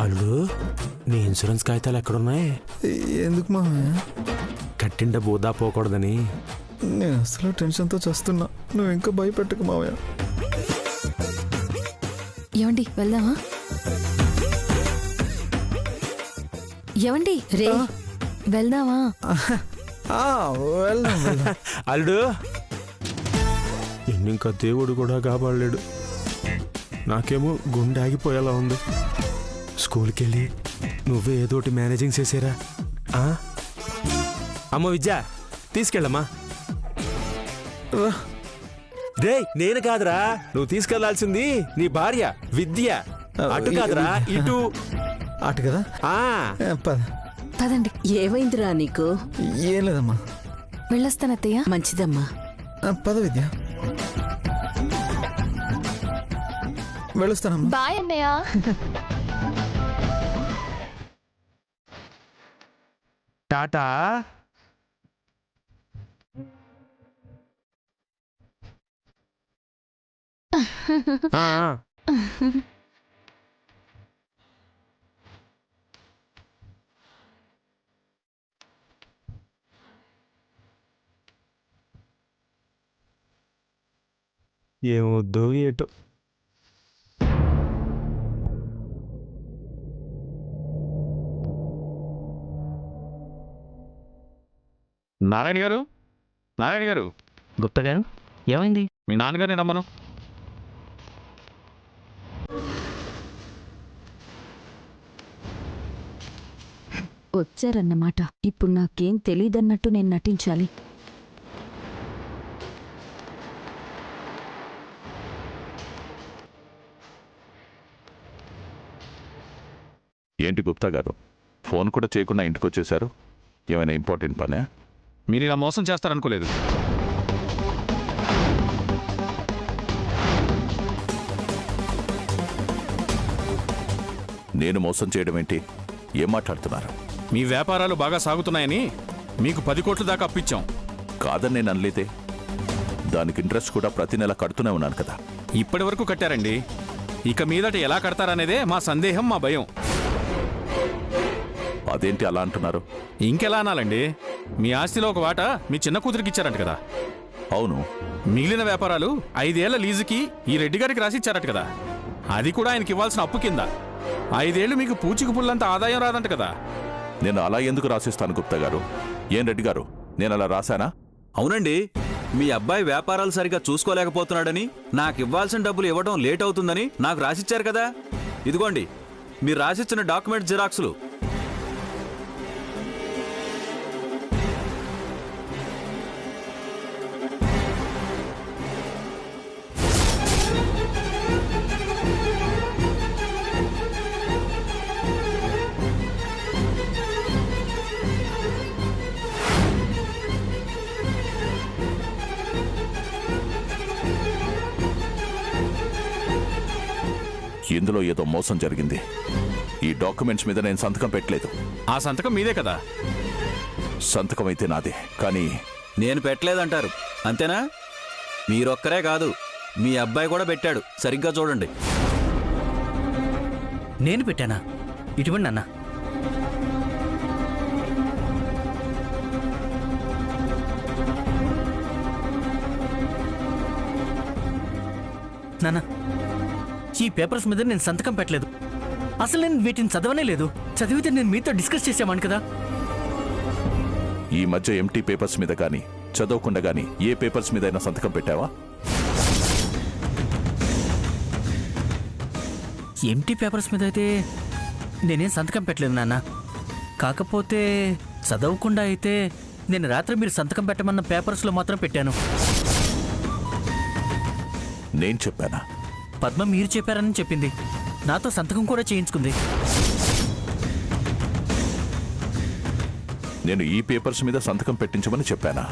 అల్లు నీ ఇన్సూరెన్స్ కాగితాలు ఎక్కడున్నాయి? ఎందుకు మావయ్య? కట్టిండ బోదా పోకూడదని. నేను అసలు టెన్షన్తో చేస్తున్నా, నువ్వు ఇంకా భయపెట్టకు మావయ్య. ఏమండి వెళ్దామా? ఏమండి రే వెళ్దామా? వెళ్దాం. అల్లుడు ఇంకా దేవుడు కూడా కాపాడలేడు. నాకేమో గుండె ఆగిపోయేలా ఉంది. స్కూల్కి వెళ్ళి నువ్వే ఏదోటి మేనేజింగ్ చేసేరా. అమ్మ విద్య తీసుకెళ్ళమ్మా. రే నేను కాదురా, నువ్వు తీసుకెళ్లాల్సింది నీ భార్య విద్య. అటు కాదురా ఇటు. అటు కదా. పద పదండి. ఏమైందిరా నీకు? ఏం లేదమ్మా. వెళ్ళొస్తానత్తయ్య. మంచిదమ్మా. పద విద్య, వెళ్ళొస్తానమ్మా. బాయ్ అన్నయ్య. టాటా. ఏమొద్దు ఏటో. నారాయణ గారు, నారాయణ గారు. గుప్తా గారు ఏమైంది? మీ నాన్నగారిని నమ్మను. వచ్చారన్నమాట. ఇప్పుడు నాకేం తెలీదన్నట్టు నేను నటించాలి. ఏంటి గుప్తా గారు, ఫోన్ కూడా చేయకుండా ఇంటికి వచ్చేశారు? ఏమైనా ఇంపార్టెంట్ పనే? మీరు ఇలా మోసం చేస్తారనుకోలేదు. నేను మోసం చేయడం ఏంటి? ఏం మాట్లాడుతున్నారు? మీ వ్యాపారాలు బాగా సాగుతున్నాయని మీకు 10 కోట్ల దాకా అప్పిచ్చాం. కాదని నేను అనలేదే. దానికి ఇంట్రెస్ట్ కూడా ప్రతి నెల కడుతూనే ఉన్నాను కదా. ఇప్పటి వరకు కట్టారండి. ఇక మీదట ఎలా కడతారనేదే మా సందేహం, మా భయం. అదేంటి అలా అంటున్నారు? ఇంకెలా అనాలండి? మీ ఆస్తిలో ఒక వాటా మీ చిన్న కూతురికి ఇచ్చారంట కదా. అవును. మిగిలిన వ్యాపారాలు 5 ఏళ్ల లీజుకి ఈ రెడ్డి గారికి రాసిచ్చారట కదా. అది కూడా ఆయనకి ఇవ్వాల్సిన అప్పు కింద. 5 ఏళ్లు మీకు పూచికి పుల్లంత ఆదాయం రాదంట కదా. నేను అలా ఎందుకు రాసిస్తాను గుప్తా గారు? ఏం రెడ్డి గారు, నేను అలా రాశానా? అవునండి. మీ అబ్బాయి వ్యాపారాలు సరిగా చూసుకోలేకపోతున్నాడని, నాకు ఇవ్వాల్సిన డబ్బులు ఇవ్వడం లేట్ అవుతుందని నాకు రాసిచ్చారు కదా. ఇదిగోండి మీరు రాసిచ్చిన డాక్యుమెంట్ జిరాక్సులు. ఇందులో ఏదో మోసం జరిగింది. ఈ డాక్యుమెంట్స్ మీద నేను సంతకం పెట్టలేదు. ఆ సంతకం మీదే కదా. సంతకం అయితే నాదే, కానీ నేను పెట్టలేదంటారు అంతేనా? మీరొక్కరే కాదు, మీ అబ్బాయి కూడా పెట్టాడు. సరిగ్గా చూడండి. నేను పెట్టానా? ఇటువంటి అన్న నాన్న, ఈ పేపర్స్ మీద నేను సంతకం పెట్టలేదు. అసలు నేను వీటిని చదవనే లేదు. చదివితే నేను మీతో డిస్కస్ చేసామాను కదా. ఈ మధ్య ఎంటీ పేపర్స్ మీద కానీ చదవకుండా కానీ ఏ పేపర్స్ మీద అయినా సంతకం పెట్టావా? ఎంటీ పేపర్స్ మీద అయితే నేనేం సంతకం పెట్టలేదు నాన్న. కాకపోతే చదవకుండా అయితే నేను రాత్రి మీరు సంతకం పెట్టమన్న పేపర్స్లో మాత్రం పెట్టాను. నేను చెప్పానా? పద్మ మీరు చెప్పారని చెప్పింది. నాతో సంతకం కూడా చేయించుకుంది. నేను ఈ పేపర్స్ మీద సంతకం పెట్టించమని చెప్పానా?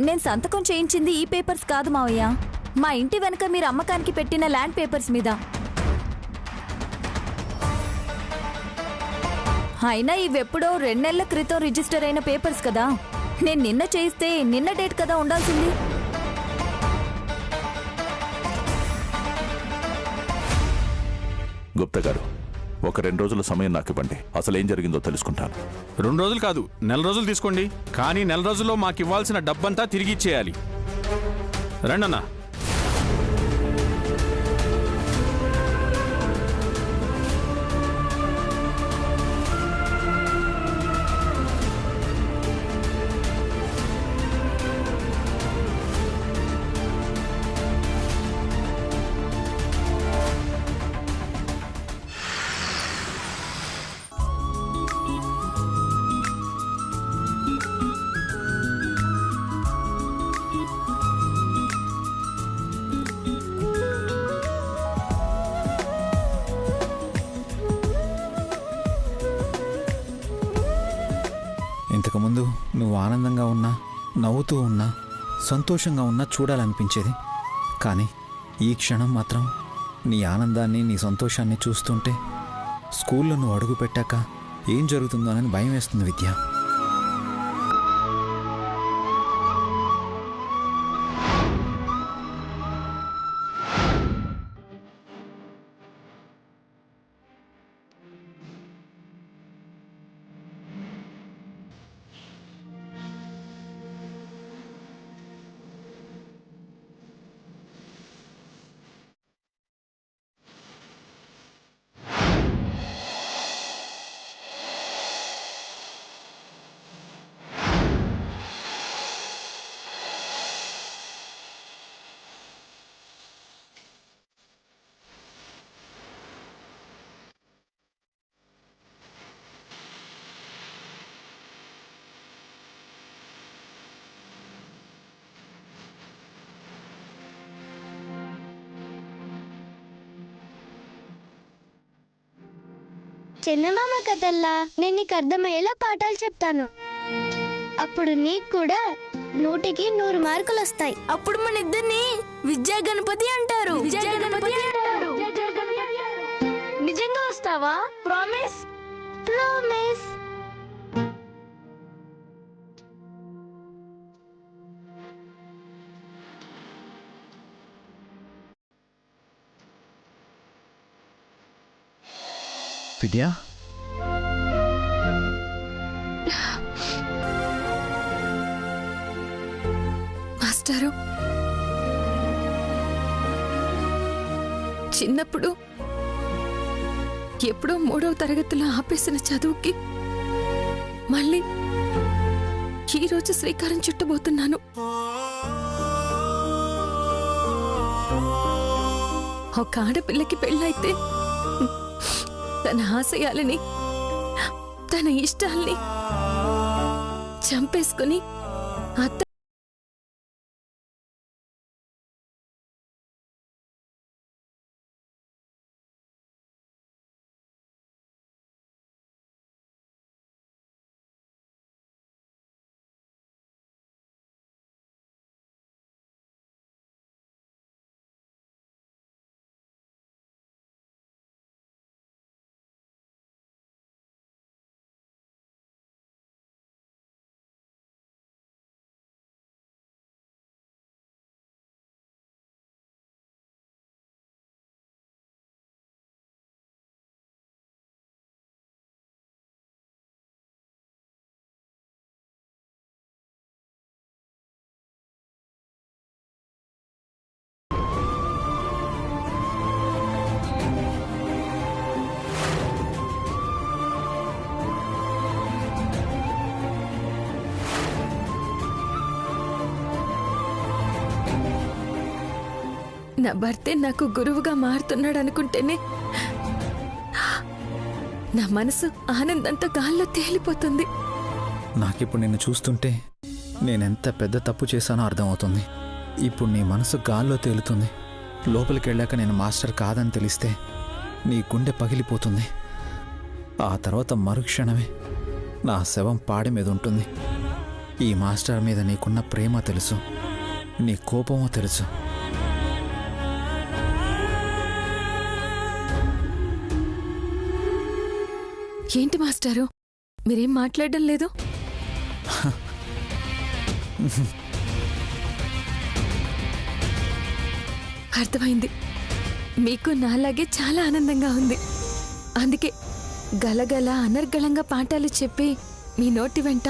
నేను సంతకం చేయించింది ఈ పేపర్స్ కాదు మావయ్య. మా ఇంటి వెనక మీరు అమ్మకానికి పెట్టిన ల్యాండ్ పేపర్స్ మీద. అయినా ఇవెప్పుడో 2 నెలల క్రితం రిజిస్టర్ అయిన పేపర్స్ కదా. నేను నిన్న చేయిస్తే నిన్న డేట్ కదా ఉండాల్సింది. గుప్తా గారు, ఒక 2 రోజుల సమయం నాకు ఇవ్వండి. అసలు ఏం జరిగిందో తెలుసుకుంటాను. 2 రోజులు కాదు, నెల రోజులు తీసుకోండి. కానీ నెల రోజుల్లో మాకు ఇవ్వాల్సిన డబ్బంతా తిరిగి ఇచ్చేయాలి. రండన్నా. ఇంతకుముందు నువ్వు ఆనందంగా ఉన్నా, నవ్వుతూ ఉన్నా, సంతోషంగా ఉన్నా చూడాలనిపించేది. కానీ ఈ క్షణం మాత్రం నీ ఆనందాన్ని, నీ సంతోషాన్ని చూస్తుంటే స్కూల్లో నువ్వు అడుగు పెట్టాక ఏం జరుగుతుందోనని భయం వేస్తుంది విద్య. చందమామ కథల్లా నేను నీకు అర్థమయ్యేలా పాఠాలు చెప్తాను. అప్పుడు నీకు కూడా 100కి 100 మార్కులు వస్తాయి. అప్పుడు మన ఇద్దరిని విద్యా గణపతి అంటారు. నిజంగా వస్తావా? ప్రామిస్? ప్రామిస్. విద్య, మాస్టారు, చిన్నప్పుడు ఎప్పుడో 3వ తరగతిలో ఆపేసిన చదువుకి మళ్ళీ ఈరోజు శ్రీకారం చుట్టబోతున్నాను. ఒక ఆడపిల్లకి పెళ్ళైతే తన ఆశయాలని, తన ఇష్టాల్ని చంపేసుకుని అత్త నా భర్తే నాకు గురువుగా మారుతున్నాడు అనుకుంటేనే నా మనసు ఆనందంతో గాల్లో తేలిపోతుంది. నాకిప్పుడు నిన్ను చూస్తుంటే నేనెంత పెద్ద తప్పు చేశానో అర్థమవుతుంది. ఇప్పుడు నీ మనసు గాల్లో తేలుతుంది. లోపలికి వెళ్ళాక నేను మాస్టర్ కాదని తెలిస్తే నీ గుండె పగిలిపోతుంది. ఆ తర్వాత మరుక్షణమే నా శవం పాడి మీద ఉంటుంది. ఈ మాస్టర్ మీద నీకున్న ప్రేమ తెలుసు, నీ కోపమో తెలుసు. ఏంటి మాస్టారు, మీరేం మాట్లాడడం లేదు? అర్థమైంది. మీకు నాలాగే చాలా ఆనందంగా ఉంది. అందుకే గలగల అనర్గళంగా పాఠాలు చెప్పి మీ నోటి వెంట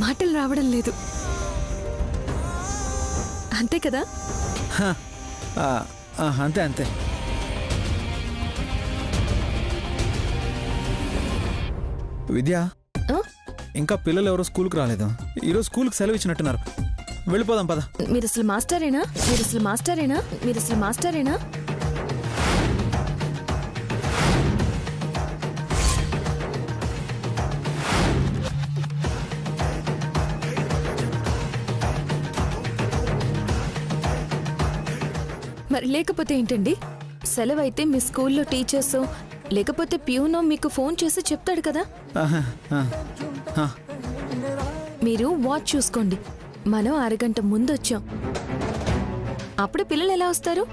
మాటలు రావడం లేదు. అంతే కదా? అంతే అంతే. విద్య, ఇంకా పిల్లలు ఎవరో స్కూల్కి రాలేదు. ఈరోజు స్కూల్కి సెలవు ఇచ్చినట్టున్నారు. వెళ్ళిపోదాం పద. మీరు అసలు మాస్టరేనా? మీరు అసలు మాస్టరేనా? మీరు అసలు మాస్టరేనా? మరి లేకపోతే ఏంటండి? సెలవు అయితే మీ స్కూల్లో టీచర్స్ లేకపోతే ప్యూనో మీకు ఫోన్ చేసి చెప్తాడు కదా. మీరు వాచ్ చూసుకోండి. మనం అరగంట ముందు వచ్చాం. అప్పుడు పిల్లలు ఎలా వస్తారు?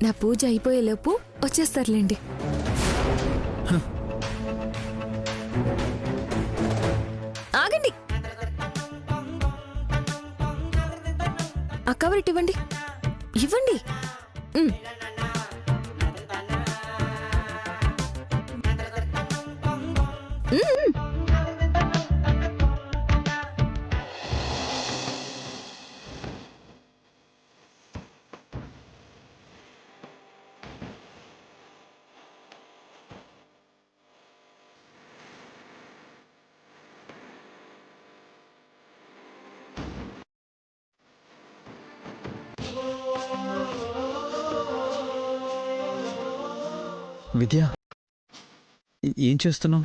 నా పూజ అయిపోయేలోపు వచ్చేస్తారులేండి. ఆగండి. ఆ కవర్ ఇటు ఇవ్వండి. ఇవ్వండి. విద్య, ఏం చేస్తున్నావు?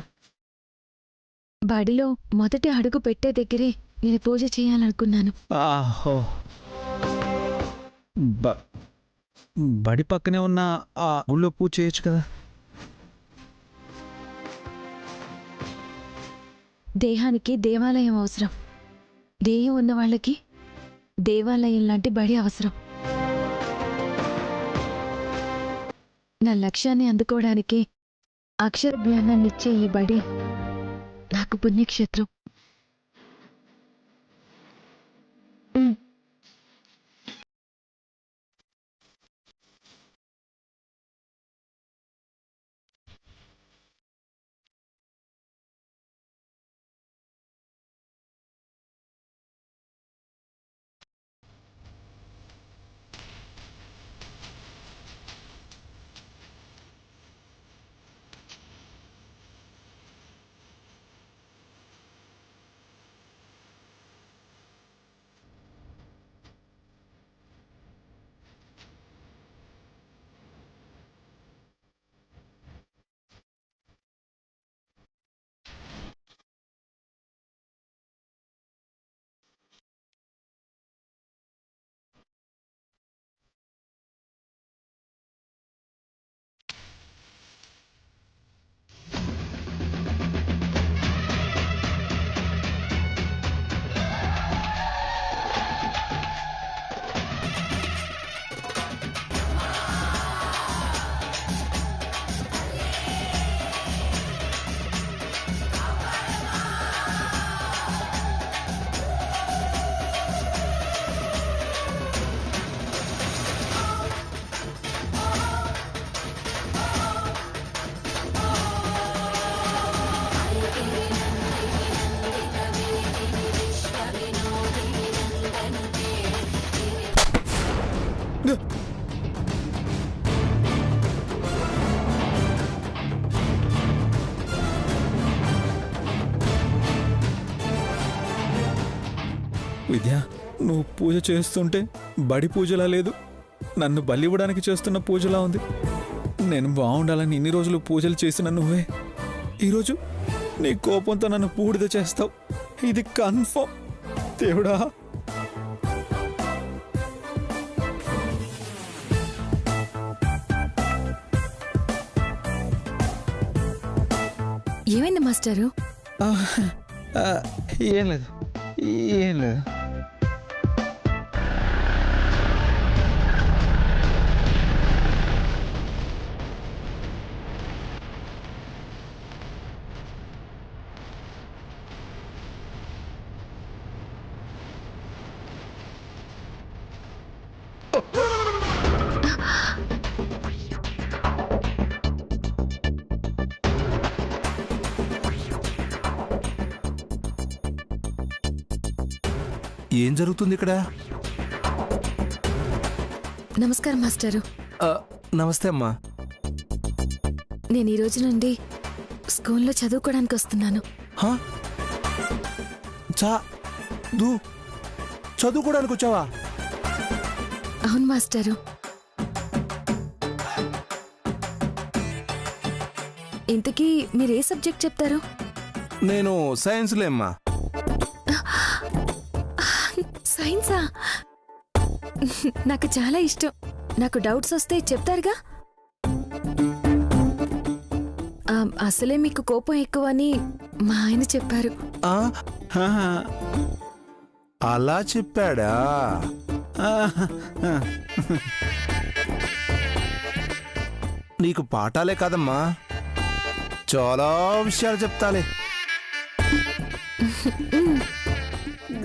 బడిలో మొదటి అడుగు పెట్టే దగ్గరే నేను పూజ చేయాలనుకున్నాను. బడి పక్కనే ఉన్న ఆ గుళ్ళో పూజ చేయొచ్చు కదా. దేహానికి దేవాలయం అవసరం. దేహం ఉన్న వాళ్ళకి దేవాలయం లాంటి బడి అవసరం. నా లక్ష్యాన్ని అందుకోవడానికి అక్షర జ్ఞానాన్ని ఇచ్చే ఈ బడి నాకు పుణ్యక్షేత్రం. విద్య, నువ్వు పూజ చేస్తుంటే బడి పూజలా లేదు, నన్ను బలివ్వడానికి చేస్తున్న పూజలా ఉంది. నేను బాగుండాలని ఇన్ని రోజులు పూజలు చేసిన నువ్వే ఈరోజు నీ కోపంతో నన్ను బూడిద చేస్తావు. ఇది కన్ఫర్మ్. దేవుడా, ఏమైంది మాస్టారు? ఏం లేదు, ఏం లేదు. ఏం జరుగుతుంది ఇక్కడ? నమస్కారం మాస్టారు. నమస్తే అమ్మా. నేను ఈ రోజు నుండి స్కూల్లో చదువుకోవడానికి వస్తున్నాను. చదువుకోవడానికి వచ్చావా? అవును మాస్టారు. ఇంతకీ మీరు ఏ సబ్జెక్ట్ చెప్తారు? నేను సైన్స్లే అమ్మా. సైన్సా? నాకు చాలా ఇష్టం. నాకు డౌట్స్ వస్తే చెప్తారుగా. అసలే మీకు కోపం ఎక్కువని మా ఆయన చెప్పారు. అలా చెప్పాడా? నీకు పాఠాలే కాదమ్మా, చాలా విషయాలు చెప్తాలే.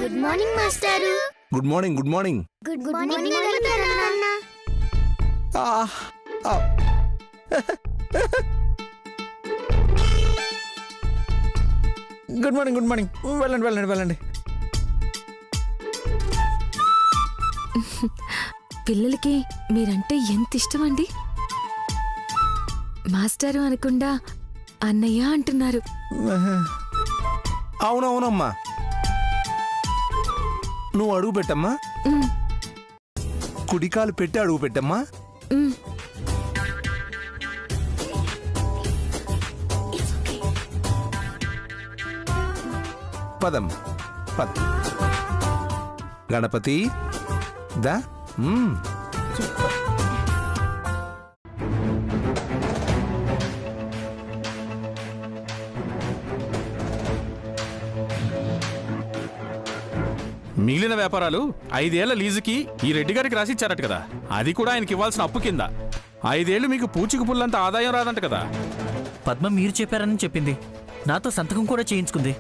గుడ్ మార్నింగ్ మాస్టారు. Good morning. Good morning. Good morning నాన్న. Good morning. Good morning. వెళ్ళండి వెళ్ళండి వెళ్ళండి. పిల్లలకి మీరంటే ఎంత ఇష్టం అండి. మాస్టారు అనకుండా అన్నయ్య అంటున్నారు. అవునవునమ్మా. నువ్వు అడుగు పెట్టమ్మా. కుడికాలు పెట్టి అడుగు పెట్టమ్మా. పదమ్మా పద. గణపతి దా. మిగిలిన వ్యాపారాలు 5 ఏళ్ల లీజుకి ఈ రెడ్డి గారికి రాసిచ్చారట కదా, అది కూడా ఆయనకి ఇవ్వాల్సిన అప్పు కింద. 5 ఏళ్ళు మీకు పూచికి పుల్లంత ఆదాయం రాదంట కదా. పద్మ మీరు చెప్పారని చెప్పింది. నాతో సంతకం కూడా చేయించుకుంది.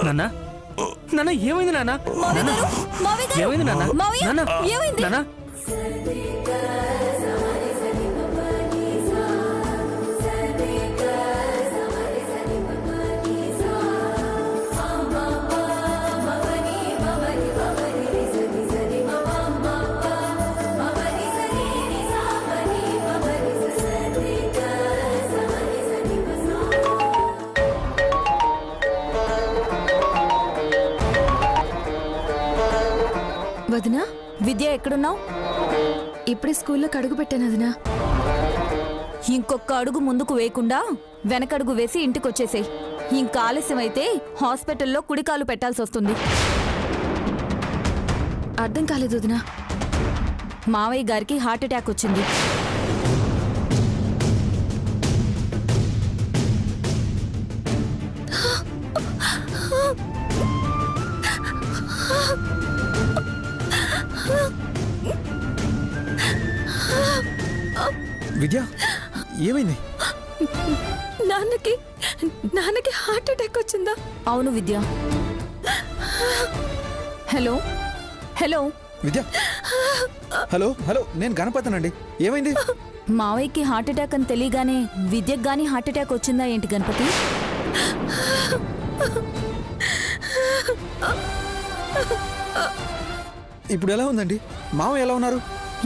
నాన్న, నాన్న ఏమైంది నాన్న? ఏమైంది నాన్న? నాన్న నాన్న వదినా, విద్య ఎక్కడున్నావు? ఇప్పుడే స్కూల్లోకి అడుగు పెట్టాను వదినా. ఇంకొక అడుగు ముందుకు వేయకుండా వెనకడుగు వేసి ఇంటికొచ్చేసేయ్. ఇంకా ఆలస్యం అయితే హాస్పిటల్లో కుడికాలు పెట్టాల్సి వస్తుంది. అర్థం కాలేదు వదినా. మావయ్య గారికి హార్ట్ అటాక్ వచ్చింది. విద్య ఏమైంది? నాన్నకి హార్ట్ అటాక్ వచ్చిందా? అవును విద్య. హలో హలో విద్య. హలో హలో, నేను గణపతినండి. ఏమైంది? మావయ్యకి హార్ట్ అటాక్ అని తెలియగానే విద్యకు గానీ హార్ట్ అటాక్ వచ్చిందా ఏంటి గణపతి? ఇప్పుడు ఎలా ఉందండి? మావ ఎలా ఉన్నారు?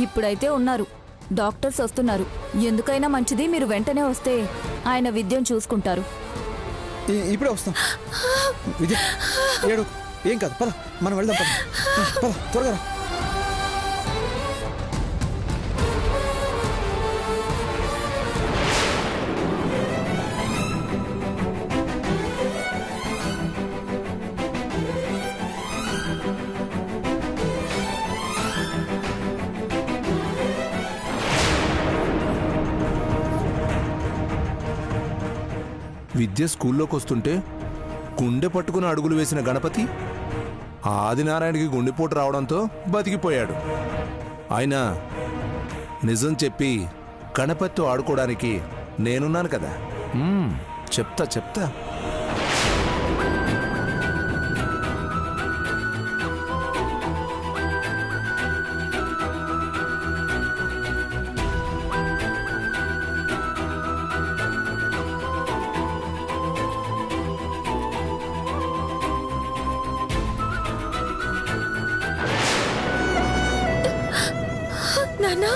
ఇప్పుడైతే ఉన్నారు. డాక్టర్స్ వస్తున్నారు. ఎందుకైనా మంచిది మీరు వెంటనే వస్తే ఆయన విద్యను చూసుకుంటారు. ఇప్పుడే వస్తాం. విద్య ఏడు, ఏం కాదు, పద మనం వెళ్దాం. పద త్వరగా. విద్య స్కూల్లోకి వస్తుంటే గుండె పట్టుకుని అడుగులు వేసిన గణపతి ఆదినారాయణకి గుండెపోటు రావడంతో బతికిపోయాడు. ఆయన నిజం చెప్పి గణపతితో ఆడుకోవడానికి నేనున్నాను కదా. చెప్తా చెప్తా. నాన్న